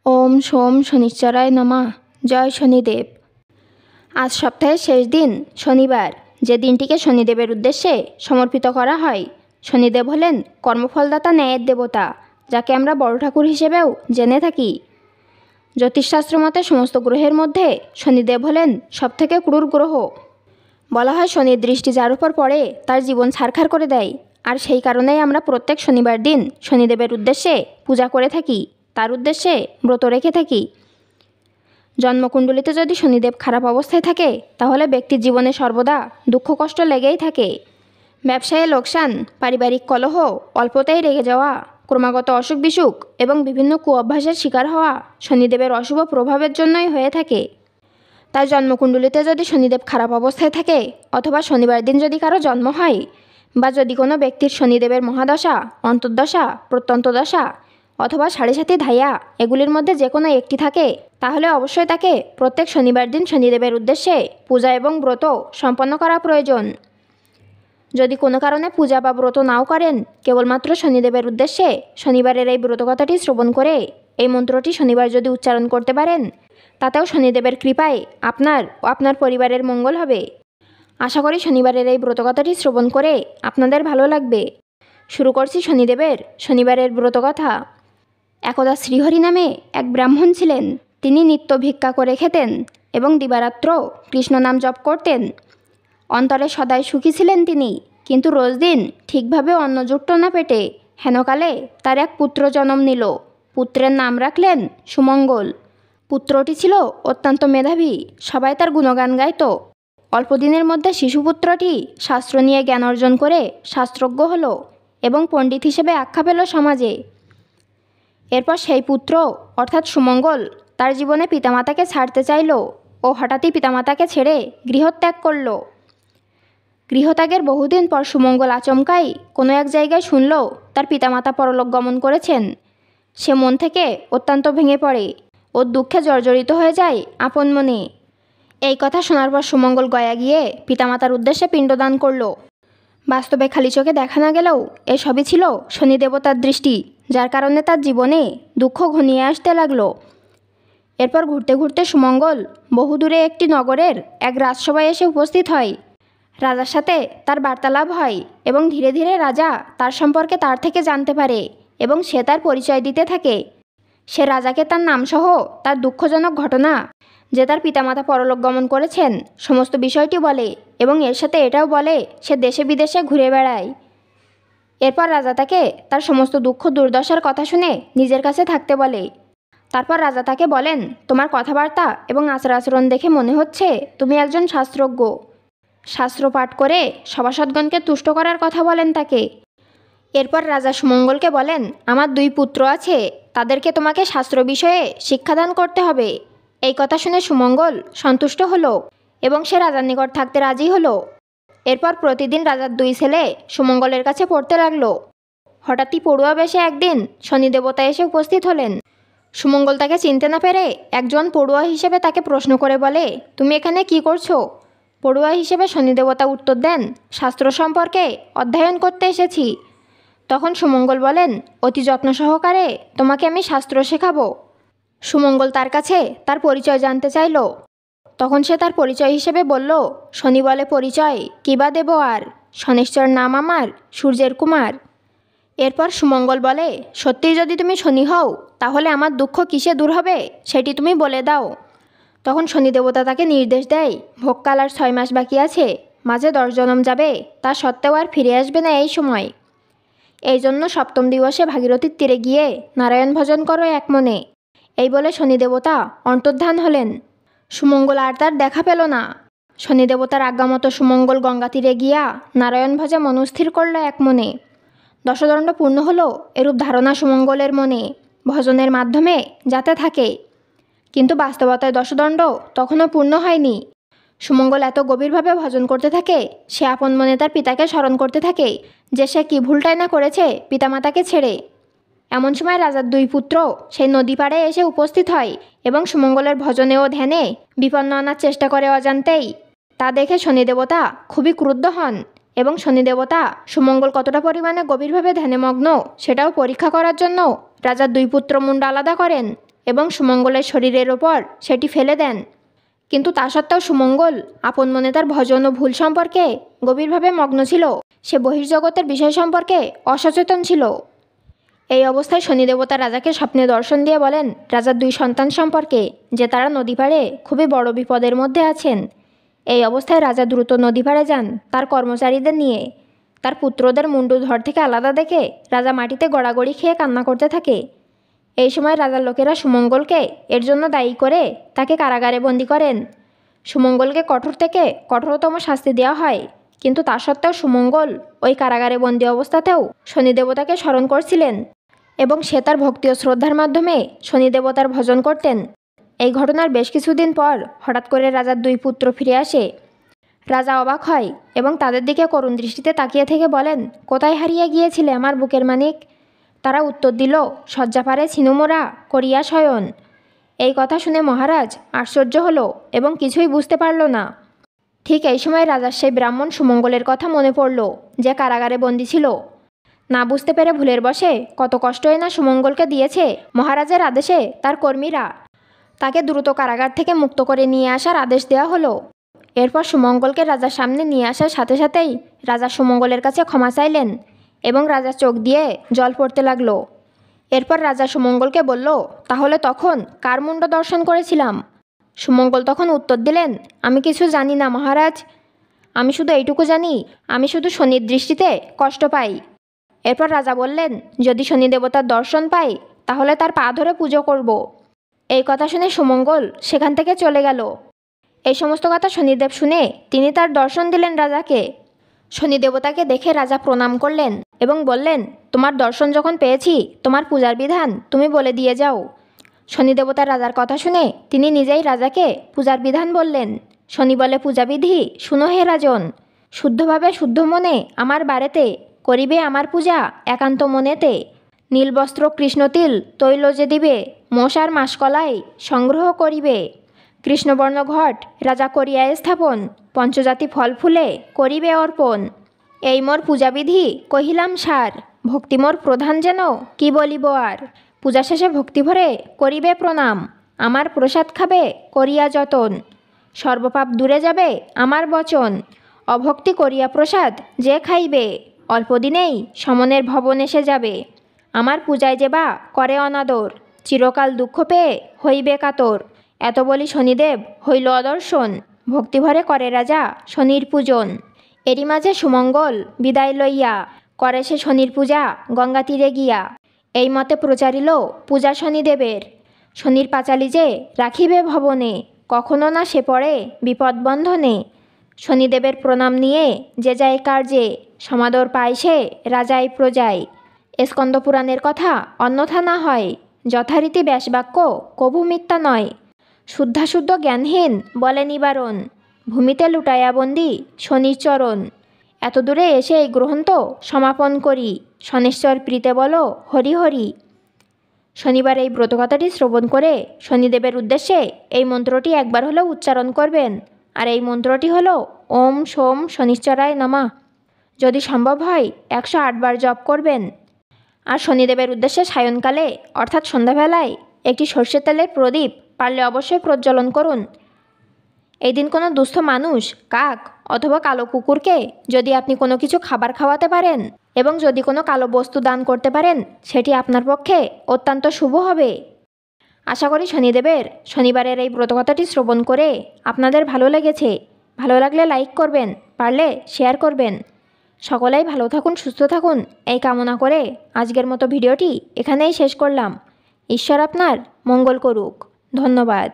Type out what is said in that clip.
ওম সোম শনিশ্চরায় নমঃ। জয় শনিদেব। আজ সপ্তাহের শেষ দিন শনিবার, যে দিনটিকে শনিদেবের উদ্দেশ্যে সমর্পিত করা হয়। শনিদেব হলেন কর্মফলদাতা, ন্যায়ের দেবতা, যাকে আমরা বড় ঠাকুর হিসেবেও জেনে থাকি। জ্যোতিষশাস্ত্র মতে সমস্ত গ্রহের মধ্যে শনিদেব হলেন সবথেকে ক্রূর গ্রহ। বলা হয় শনির দৃষ্টি যার উপর পড়ে তার জীবন ছারখার করে দেয়। আর সেই কারণেই আমরা প্রত্যেক শনিবার দিন শনিদেবের উদ্দেশ্যে পূজা করে থাকি, তার উদ্দেশ্যে ব্রত রেখে থাকি। জন্মকুণ্ডলিতে যদি শনিদেব খারাপ অবস্থায় থাকে তাহলে ব্যক্তির জীবনে সর্বদা দুঃখ কষ্ট লেগেই থাকে। ব্যবসায়ে লোকসান, পারিবারিক কলহ, অল্পতেই রেগে যাওয়া, ক্রমাগত অসুখ বিসুখ এবং বিভিন্ন কুঅভ্যাসের শিকার হওয়া শনিদেবের অশুভ প্রভাবের জন্যই হয়ে থাকে। তাই জন্মকুণ্ডলিতে যদি শনিদেব খারাপ অবস্থায় থাকে, অথবা শনিবার দিন যদি কারো জন্ম হয়, বা যদি কোনো ব্যক্তির শনিদেবের মহাদশা, অন্তর্দশা, প্রত্যন্তদশা অথবা সাড়ে সাতি ধাইয়া এগুলির মধ্যে যে কোনো একটি থাকে, তাহলে অবশ্যই তাকে প্রত্যেক শনিবার দিন শনিদেবের উদ্দেশ্যে পূজা এবং ব্রত সম্পন্ন করা প্রয়োজন। যদি কোনো কারণে পূজা বা ব্রত নাও করেন, কেবলমাত্র শনিদেবের উদ্দেশ্যে শনিবারের এই ব্রতকথাটি শ্রবণ করে এই মন্ত্রটি শনিবার যদি উচ্চারণ করতে পারেন, তাতেও শনিদেবের কৃপায় আপনার ও আপনার পরিবারের মঙ্গল হবে। আশা করি শনিবারের এই ব্রতকথাটি শ্রবণ করে আপনাদের ভালো লাগবে। শুরু করছি শনিবারের ব্রতকথা। একদা শ্রীহরি নামে এক ব্রাহ্মণ ছিলেন। তিনি নিত্য ভিক্ষা করে খেতেন এবং দিবারাত্র কৃষ্ণ নাম জপ করতেন। অন্তরে সদাই সুখী ছিলেন তিনি, কিন্তু রোজ দিন ঠিকভাবে অন্ন জুটত না পেটে। হেনকালে তার এক পুত্র জন্ম নিল। পুত্রের নাম রাখলেন সুমঙ্গল। পুত্রটি ছিল অত্যন্ত মেধাবী, সবাই তার গুণগান গাইত। অল্পদিনের মধ্যে শিশুপুত্রটি শাস্ত্র নিয়ে জ্ঞান অর্জন করে শাস্ত্রজ্ঞ হল এবং পণ্ডিত হিসেবে আখ্যা পেল সমাজে। এরপর সেই পুত্র অর্থাৎ সুমঙ্গল তার জীবনে পিতামাতাকে ছাড়তে চাইল ও হঠাৎই পিতামাতাকে ছেড়ে গৃহত্যাগ করল। গৃহত্যাগের বহুদিন পর সুমঙ্গল আচমকাই কোনো এক জায়গায় শুনল তার পিতামাতা পরলোক গমন করেছেন। সে মন থেকে অত্যন্ত ভেঙে পড়ে ও দুঃখে জর্জরিত হয়ে যায় আপন মনে। এই কথা শোনার পর সুমঙ্গল গয়া গিয়ে পিতামাতার উদ্দেশ্যে পিণ্ডদান করল। বাস্তবে খালি চোখে দেখা না গেলেও এসবই ছিল শনিদেবতার দৃষ্টি, যার কারণে তার জীবনে দুঃখ ঘনিয়ে আসতে লাগলো। এরপর ঘুরতে ঘুরতে সুমঙ্গল বহুদূরে একটি নগরের এক রাজসভায় এসে উপস্থিত হয়। রাজার সাথে তার বার্তালাপ হয় এবং ধীরে ধীরে রাজা তার সম্পর্কে তার থেকে জানতে পারে এবং সে তার পরিচয় দিতে থাকে। সে রাজাকে তার নামসহ তার দুঃখজনক ঘটনা, যে তার পিতামাতা পরলোক গমন করেছেন, সমস্ত বিষয়টি বলে এবং এর সাথে এটাও বলে সে দেশে বিদেশে ঘুরে বেড়ায়। এরপর রাজা তাকে তার সমস্ত দুঃখ দুর্দশার কথা শুনে নিজের কাছে থাকতে বলে। তারপর রাজা তাকে বলেন, তোমার কথাবার্তা এবং আচার আচরণ দেখে মনে হচ্ছে তুমি একজন শাস্ত্রজ্ঞ। শাস্ত্র পাঠ করে সভাসদগণকে তুষ্ট করার কথা বলেন তাকে। এরপর রাজা সুমঙ্গলকে বলেন, আমার 2 পুত্র আছে, তাদেরকে তোমাকে শাস্ত্র বিষয়ে শিক্ষাদান করতে হবে। এই কথা শুনে সুমঙ্গল সন্তুষ্ট হলো এবং সে রাজার নিকট থাকতে রাজি হলো। এরপর প্রতিদিন রাজার 2 ছেলে সুমঙ্গলের কাছে পড়তে লাগলো। হঠাৎই পড়ুয়া বেশে একদিন শনিদেবতা এসে উপস্থিত হলেন। সুমঙ্গল তাকে চিনতে না পেরে একজন পড়ুয়া হিসেবে তাকে প্রশ্ন করে বলে, তুমি এখানে কি করছো? পড়ুয়া হিসেবে শনিদেবতা উত্তর দেন, শাস্ত্র সম্পর্কে অধ্যয়ন করতে এসেছি। তখন সুমঙ্গল বলেন, অতি যত্ন সহকারে তোমাকে আমি শাস্ত্র শেখাবো। সুমঙ্গল তার কাছে তার পরিচয় জানতে চাইল। তখন সে তার পরিচয় হিসেবে বলল, শনি বলে পরিচয়, কিবা দেব আর, শনিশ্চর নাম আমার সূর্যের কুমার। এরপর সুমঙ্গল বলে, সত্যিই যদি তুমি শনি হও, তাহলে আমার দুঃখ কিসে দূর হবে সেটি তুমি বলে দাও। তখন শনিদেবতা তাকে নির্দেশ দেয়, ভোগকাল আর 6 মাস বাকি আছে, মাঝে 10 জনম যাবে, তা সত্ত্বেও আর ফিরে আসবে না এই সময়। এই জন্য সপ্তম দিবসে ভাগীরথীর তীরে গিয়ে নারায়ণ ভজন করো এক মনে। এই বলে শনিদেবতা অন্তর্ধান হলেন। সুমঙ্গল আর তার দেখা পেল না। শনিদেবতার আজ্ঞামতো সুমঙ্গল গঙ্গা তীরে গিয়া নারায়ণ ভজে মনস্থির করল এক মনে। দশদণ্ড পূর্ণ হলো এরূপ ধারণা সুমঙ্গলের মনে, ভজনের মাধ্যমে যাতে থাকে। কিন্তু বাস্তবতায় দশদণ্ড তখনও পূর্ণ হয়নি। সুমঙ্গল এত গভীরভাবে ভজন করতে থাকে, সে আপন মনে তার পিতাকে স্মরণ করতে থাকে যে সে কি ভুলটাই না করেছে পিতামাতাকে ছেড়ে। এমন সময় রাজার 2 পুত্র সেই নদী পাড়ে এসে উপস্থিত হয় এবং সুমঙ্গলের ভজনে ও ধ্যানে বিপন্ন আনার চেষ্টা করে অজান্তেই। তা দেখে শনিদেবতা খুবই ক্রুদ্ধ হন এবং শনিদেবতা সুমঙ্গল কতটা পরিমাণে গভীরভাবে ধ্যানে মগ্ন সেটাও পরীক্ষা করার জন্য রাজার 2 পুত্র মুণ্ড আলাদা করেন এবং সুমঙ্গলের শরীরের ওপর সেটি ফেলে দেন। কিন্তু তা সত্ত্বেও সুমঙ্গল আপন মনে তার ভজন ও ভুল সম্পর্কে গভীরভাবে মগ্ন ছিল। সে বহির্জগতের বিষয় সম্পর্কে অসচেতন ছিল। এই অবস্থায় শনিদেবতা রাজাকে স্বপ্নে দর্শন দিয়ে বলেন রাজার 2 সন্তান সম্পর্কে, যে তারা নদী পাড়ে খুবই বড় বিপদের মধ্যে আছেন। এই অবস্থায় রাজা দ্রুত নদী পাড়ে যান তার কর্মচারীদের নিয়ে। তার পুত্রদের মুন্ডু ধর থেকে আলাদা দেখে রাজা মাটিতে গড়াগড়ি খেয়ে কান্না করতে থাকে। এই সময় রাজার লোকেরা সুমঙ্গলকে এর জন্য দায়ী করে তাকে কারাগারে বন্দী করেন। সুমঙ্গলকে কঠোর থেকে কঠোরতম শাস্তি দেওয়া হয়, কিন্তু তা সত্ত্বেও সুমঙ্গল ওই কারাগারে বন্দী অবস্থাতেও শনিদেবতাকে স্মরণ করছিলেন এবং সে তার ভক্তি ও শ্রদ্ধার মাধ্যমে শনিদেবতার ভজন করতেন। এই ঘটনার বেশ কিছুদিন পর হঠাৎ করে রাজার 2 পুত্র ফিরে আসে। রাজা অবাক হয় এবং তাদের দিকে করুণ দৃষ্টিতে তাকিয়ে থেকে বলেন, কোথায় হারিয়ে গিয়েছিলে আমার বুকের মানিক? তারা উত্তর দিল, শয্যাপারে ছিনুমোরা করিয়া শয়ন। এই কথা শুনে মহারাজ আশ্চর্য হলো এবং কিছুই বুঝতে পারল না। ঠিক এই সময় রাজার সেই ব্রাহ্মণ সুমঙ্গলের কথা মনে পড়ল, যে কারাগারে বন্দী ছিল। না বুঝতে পেরে ভুলের বশে কত কষ্টই না সুমঙ্গলকে দিয়েছে মহারাজের আদেশে তার কর্মীরা। তাকে দ্রুত কারাগার থেকে মুক্ত করে নিয়ে আসার আদেশ দেওয়া হলো। এরপর সুমঙ্গলকে রাজার সামনে নিয়ে আসার সাথে সাথেই রাজা সুমঙ্গলের কাছে ক্ষমা চাইলেন এবং রাজার চোখ দিয়ে জল পড়তে লাগলো। এরপর রাজা সুমঙ্গলকে বলল, তাহলে তখন কার মুণ্ড দর্শন করেছিলাম? সুমঙ্গল তখন উত্তর দিলেন, আমি কিছু জানি না মহারাজ। আমি শুধু এইটুকু জানি, আমি শুধু শনির দৃষ্টিতে কষ্ট পাই। এরপর রাজা বললেন, যদি শনিদেবতার দর্শন পাই তাহলে তার পা ধরে পুজো করব। এই কথা শুনে সুমঙ্গল সেখান থেকে চলে গেল। এই সমস্ত কথা শনিদেব শুনে তিনি তার দর্শন দিলেন রাজাকে। শনিদেবতাকে দেখে রাজা প্রণাম করলেন এবং বললেন, তোমার দর্শন যখন পেয়েছি তোমার পূজার বিধান তুমি বলে দিয়ে যাও। শনিদেবতা রাজার কথা শুনে তিনি নিজেই রাজাকে পূজার বিধান বললেন। শনি বলে, পূজাবিধি শুনো হে রাজন। শুদ্ধভাবে শুদ্ধ মনে আমার বাড়িতে করিবে আমার পূজা একান্ত মনেতে। নীলবস্ত্র কৃষ্ণতিল তৈল যে দিবে, মশার মাসকলাই সংগ্রহ করিবে। কৃষ্ণবর্ণ ঘট রাজা করিয়া স্থাপন, পঞ্চজাতি ফল ফুলে করিবে অর্পণ। এই মোর পূজাবিধি কহিলাম সার, ভক্তি মোর প্রধান যেন কি বলিব আর। পূজা শেষে ভক্তি ভরে করিবে প্রণাম, আমার প্রসাদ খাবে করিয়া যতন। সর্বপাপ দূরে যাবে আমার বচন, অভক্তি করিয়া প্রসাদ যে খাইবে। অল্পদিনেই সমনের ভবন এসে যাবে, আমার পূজায় যে বা করে অনাদর। চিরকাল দুঃখ পেয়ে হইবে কাতর। এত বলি শনিদেব হইল অদর্শন, ভক্তিভরে করে রাজা শনির পূজন। এরই মাঝে সুমঙ্গল বিদায় লইয়া করে সে শনির পূজা গঙ্গা তীরে গিয়া। এই মতে প্রচারিল পূজা শনিদেবের। শনির পাঁচালি যে রাখিবে ভবনে, কখনো না সে পড়ে বিপদ বন্ধনে। শনিদেবের প্রণাম নিয়ে যে যায় কার্যে, সমাদর পায় সে রাজায় প্রজায়। স্কন্দ পুরাণের কথা অন্যথা না হয়, যথারীতি ব্যাসবাক্য কভু মিথ্যা নয়। শুদ্ধাশুদ্ধ জ্ঞানহীন বলে নিবারণ, ভূমিতে লুটাইয়া বন্দি শনির চরণ। এত দূরে এসে এই গ্রন্থ সমাপন করি, শনেশ্বর প্রীতে বলো হরি হরি। শনিবার এই ব্রতকথাটি শ্রবণ করে শনিদেবের উদ্দেশ্যে এই মন্ত্রটি একবার হলেও উচ্চারণ করবেন। আর এই মন্ত্রটি হলো ওম সোম শনিশ্চরায় নমঃ। যদি সম্ভব হয় 108 বার জপ করবেন। আর শনিদেবের উদ্দেশ্যে সায়ংকালে অর্থাৎ সন্ধ্যাবেলায় একটি সর্ষের তেলের প্রদীপ পারলে অবশ্যই প্রজ্বলন করুন। এই দিন কোনো দুস্থ মানুষ, কাক অথবা কালো কুকুরকে যদি আপনি কোনো কিছু খাবার খাওয়াতে পারেন এবং যদি কোনো কালো বস্তু দান করতে পারেন, সেটি আপনার পক্ষে অত্যন্ত শুভ হবে। আশা করি শনিদেবের শনিবারের এই ব্রতকথাটি শ্রবণ করে আপনাদের ভালো লেগেছে। ভালো লাগলে লাইক করবেন, পারলে শেয়ার করবেন। সকলেই ভালো থাকুন, সুস্থ থাকুন এই কামনা করে আজকের মতো ভিডিওটি এখানেই শেষ করলাম। ঈশ্বর আপনার মঙ্গল করুক। ধন্যবাদ।